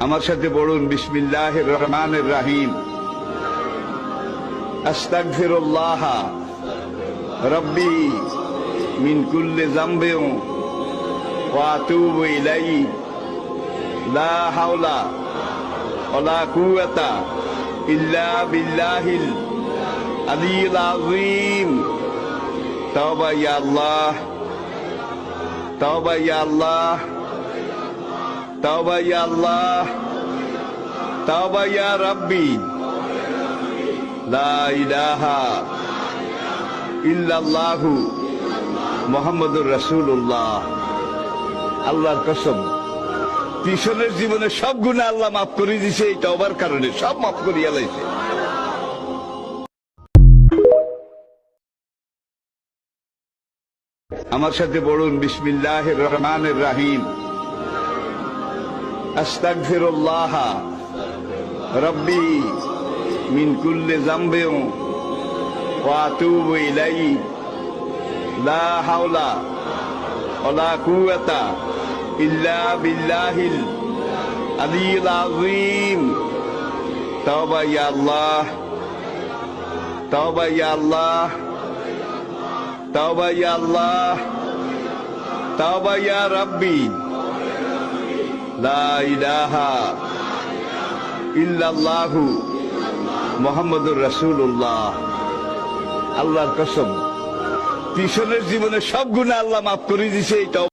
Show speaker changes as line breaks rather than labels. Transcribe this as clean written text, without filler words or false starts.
আমার সাথে পড়ুন বিসমিল্লাহির রহমানির রহিম। আস্তাগফিরুল্লাহ রব্বি মিন কুল্লি যামবিন ওয়া আতুবু ইলাইহি লা হাওলা ওয়ালা কুওয়াতা ইল্লা বিল্লাহিল আলিয়্যিল আযীম। তাওবা ইয়া আল্লাহ, তাওবা ইয়া আল্লাহ, তাওবা ইয়া আল্লাহ, তাওবা ইয়া রাব্বি, লা ইলাহা ইল্লাল্লাহু মুহাম্মাদুর রাসূলুল্লাহ। আল্লাহর কসম, পিছনের জীবনে সব গুনাহ আল্লাহ মাফ করে দিয়েছে এই তওবার কারণে, সব মাফ করিয়া লাইছে। আমার সাথে পড়ুন বিসমিল্লাহির রহমানির রহিম। আস্তাগফিরুল্লাহ রব্বি মিন কুল্লি যামবিন ওয়া আতুবু ইলাইহি লা হাওলা ওয়ালা কুওয়াতা ইল্লা বিল্লাহিল আলিয়্যিল আযীম। তাওবা ইয়া আল্লাহ, তাওবা ইয়া আল্লাহ, তাওবা ইয়া আল্লাহ, তাওবা ইয়া রাব্বি, লা ইলাহা ইল্লাল্লাহু মুহাম্মাদুর রাসূলুল্লাহ। আল্লাহর কসম, পিছনের জীবনে সব গুনাহ আল্লাহ মাফ করে দিয়েছে এই